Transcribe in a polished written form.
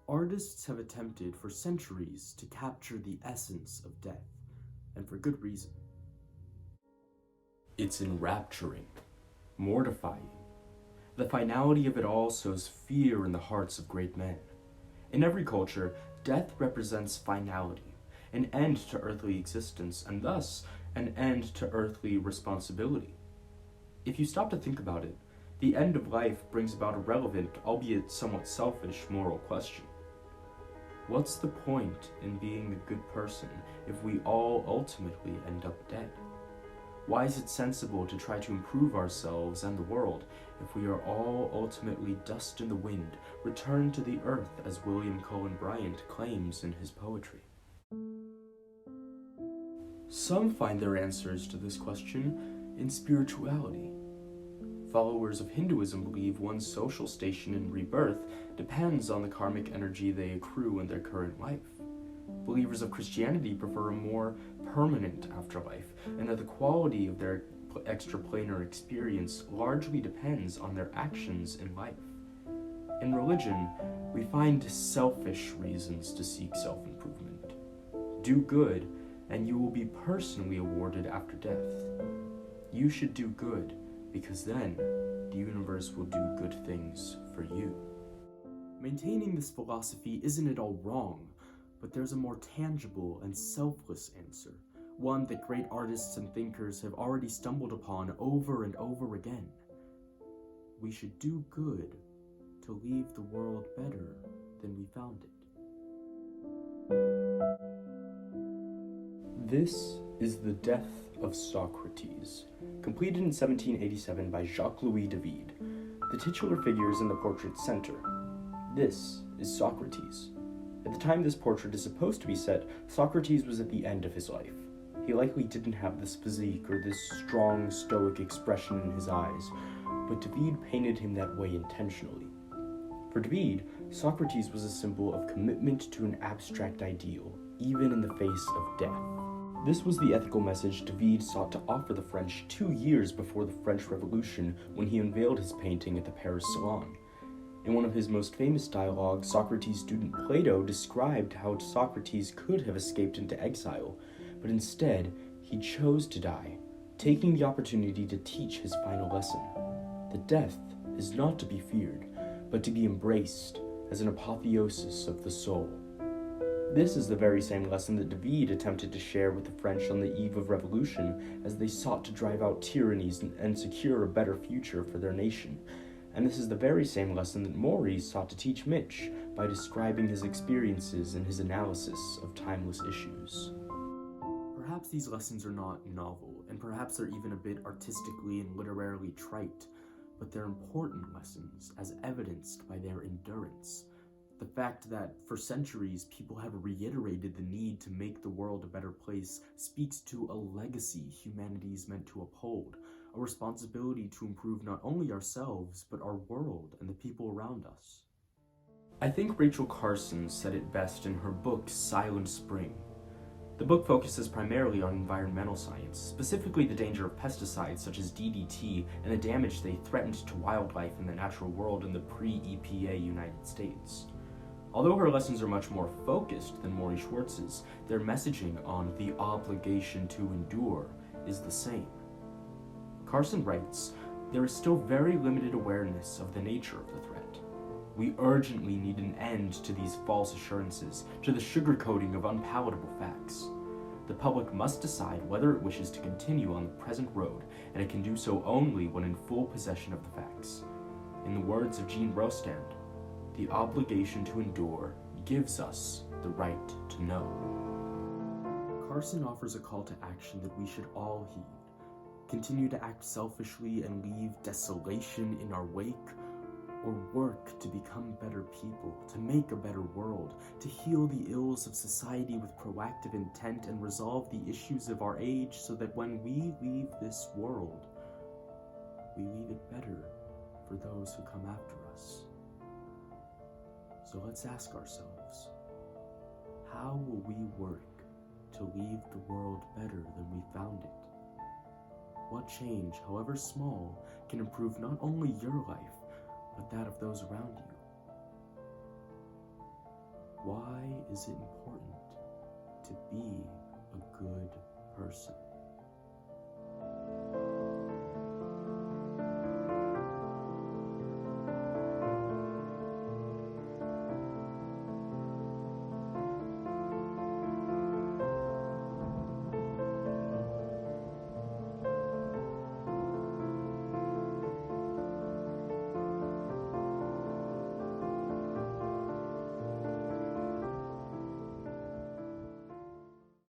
Artists have attempted for centuries to capture the essence of death, and for good reason. It's enrapturing, mortifying. The finality of it all sows fear in the hearts of great men. In every culture, death represents finality, an end to earthly existence, and thus an end to earthly responsibility. If you stop to think about it, the end of life brings about a relevant, albeit somewhat selfish, moral question. What's the point in being a good person if we all ultimately end up dead? Why is it sensible to try to improve ourselves and the world if we are all ultimately dust in the wind, returned to the earth, as William Cullen Bryant claims in his poetry? Some find their answers to this question in spirituality. Followers of Hinduism believe one's social station in rebirth depends on the karmic energy they accrue in their current life. Believers of Christianity prefer a more permanent afterlife, and that the quality of their extraplanar experience largely depends on their actions in life. In religion, we find selfish reasons to seek self-improvement. Do good, and you will be personally awarded after death. You should do good, because then the universe will do good things for you. Maintaining this philosophy isn't at all wrong, but there's a more tangible and selfless answer, one that great artists and thinkers have already stumbled upon over and over again. We should do good to leave the world better than we found it. This is The Death of Socrates, completed in 1787 by Jacques-Louis David. The titular figure is in the portrait's center. This is Socrates. At the time this portrait is supposed to be set, Socrates was at the end of his life. He likely didn't have this physique or this strong, stoic expression in his eyes, but David painted him that way intentionally. For David, Socrates was a symbol of commitment to an abstract ideal, even in the face of death. This was the ethical message David sought to offer the French 2 years before the French Revolution, when he unveiled his painting at the Paris Salon. In one of his most famous dialogues, Socrates' student Plato described how Socrates could have escaped into exile, but instead, he chose to die, taking the opportunity to teach his final lesson. That death is not to be feared, but to be embraced as an apotheosis of the soul. This is the very same lesson that David attempted to share with the French on the eve of revolution as they sought to drive out tyrannies and secure a better future for their nation. And this is the very same lesson that Maurice sought to teach Mitch by describing his experiences and his analysis of timeless issues. Perhaps these lessons are not novel, and perhaps they're even a bit artistically and literarily trite, but they're important lessons as evidenced by their endurance. The fact that for centuries people have reiterated the need to make the world a better place speaks to a legacy humanity is meant to uphold, a responsibility to improve not only ourselves, but our world and the people around us. I think Rachel Carson said it best in her book, Silent Spring. The book focuses primarily on environmental science, specifically the danger of pesticides such as DDT and the damage they threatened to wildlife and the natural world in the pre-EPA United States. Although her lessons are much more focused than Maury Schwartz's, their messaging on the obligation to endure is the same. Carson writes, "There is still very limited awareness of the nature of the threat. We urgently need an end to these false assurances, to the sugarcoating of unpalatable facts. The public must decide whether it wishes to continue on the present road, and it can do so only when in full possession of the facts. In the words of Jean Rostand, the obligation to endure gives us the right to know." Carson offers a call to action that we should all heed. Continue to act selfishly and leave desolation in our wake, or work to become better people, to make a better world, to heal the ills of society with proactive intent and resolve the issues of our age so that when we leave this world, we leave it better for those who come after us. So let's ask ourselves, how will we work to leave the world better than we found it? What change, however small, can improve not only your life, but that of those around you? Why is it important to be a good person?